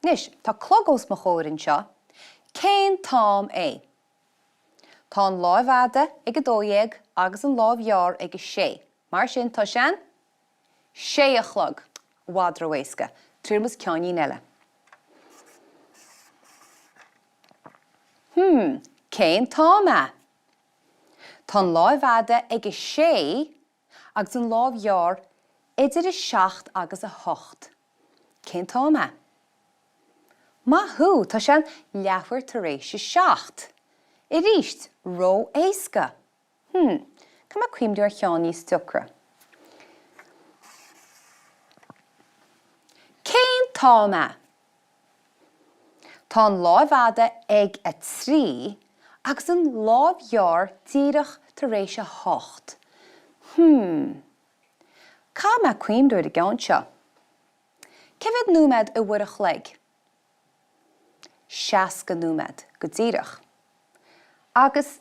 Nis, tá clog os mo chóirin seo, cén tám é. Tá an láimhfhada ag a dóiag agus an láimheár ag a sé. Mar sin tá sean, sé a chlog, wadra weisca, trímas ceanní eile. Cén tám é. Tá an láimhfhada ag a sé agus an láimheár idir a 7 agus a 8. Cén tám é. Maithú, tá sean leabhar tar éis 7. I ríist, ró éasca. Cuma cuimdú ar cheanní stucra. Cén tám é. Tá an láimhfhada ag a 3 agus an láimheár dírithe tar éis 8. Cuma cuimdú ar a gceann seo. Cifid númed a bhuireach leig? 60 númed go dírithe. Agus,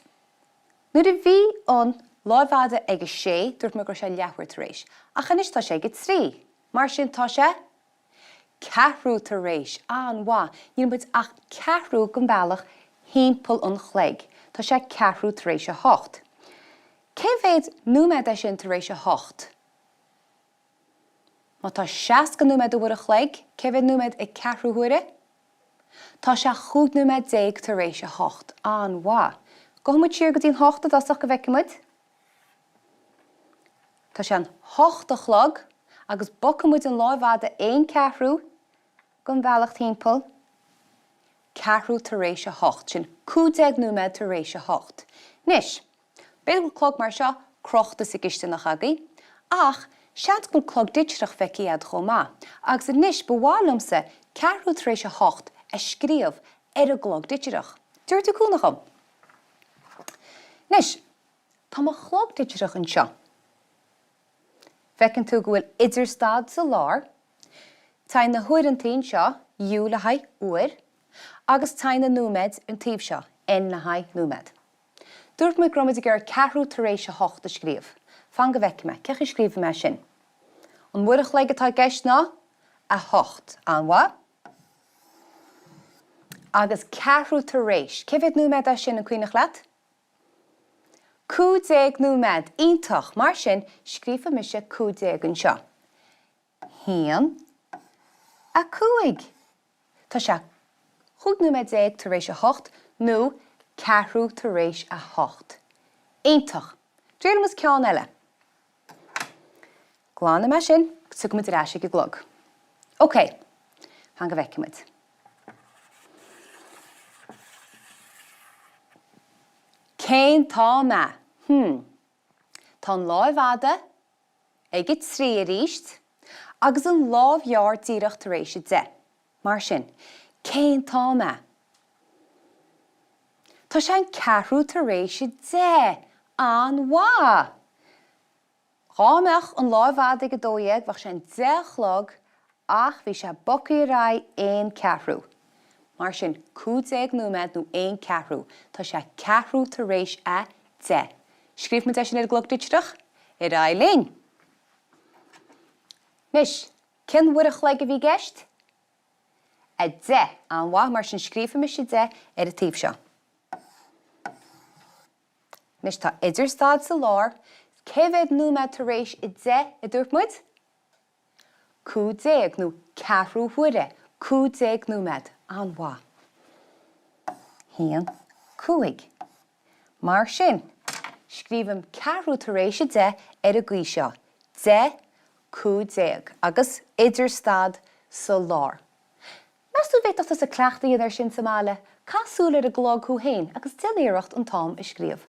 nuair a bhí an láimhfhada ag a 6, dúirt me gur sé leabhar tar éis. Ach inis tá sé ag a 3. Mar sin tá sé 4 tar éis. An bhá, níl muid ach 4 go bhealach hímpel an chleig. Tá sé 4 tar éis 8. Cifid númed é sin tar éis 8? Má tá 60 númed a bhuireach leig, cifid númed ag 4 huaire? Tá sé 5 númed 10 tar éis 8. An bhá. Gomuid siar go dtíon 8 dasach go bhheicimiid? Tá sé an 8 a chlog, agus bocamuid an láimhfhada 1 4 go bhealach timpeall 4 tar éis 8. Sin 15 númed tar éis 8. Nis, beidir go clog mar seo crochtas i giste nach agaí, ach sead go clog ditreach feici ad chomá, agus nis bhálumsa 4 tar éis 8 a scríomh ar a clog ditreach. Dúirt tú cúnacham? Nis, tá má chlog ditreach an seo. Fecinn tú go bhfuil idirstad sa lár, tá na huairantaí seo, U le haith uair, agus tá na númed an taobh seo, N le haith númed. Dúirt me gromid a gur 4 tar éis 8 a scríomh. Fan go bheice me, ceach a scríomh me sin. An bhuireach leig atá gceist ná a 8. An bhá? Agus 4 tar éis. Cifid númed a sin an cuioinech leat? 15 númed, iontach, mar sin scríofa me sé 15 an seo. Haon a 5. Tá sé 5 númed 10 tar éis 8 nó 4 tar éis 8. Iontach. Dréal mas ceann eile. Gláánna me sin, tu go muid ar eise go glog. OK, fan go bhheicimiid. Cén tám é. Tá an láimhfhada ag a 3 a ríist, agus an láimheár dírithe tar éis 10. Mar sin, cén tám é. Tá sé an 4 tar éis 10. An bhá. Cháimeach an láimhfhada ag a dóiag bheadh sé an 10 chlog, ach bhí sé bocaí rá 1 4. Mar sin 15 númed nó 1 4. Tá sé 4 tar éis 10. Scríof me sin ar glog ditreach? Ar Eileen. Nis, cin bhuireach leig a bhí gceist? A 10. An bhá, mar sin scríofa me sé 10 ar a taobh seo. Nis tá idirstad sa lár, cifid númed tar éis 10 a dúirt muid? 15 nó 4 huaire, 15 númed. An bhá. Haon 5. Mar sin, scríomham 4 tar éis 10 ar a gcuí seo. 10, 15, agus idirstad sa lár. Nasú bheith sa cleachtaí ar sin sa mála, casúil ar a glog chu hain agus déileoireacht an tám i scríomh.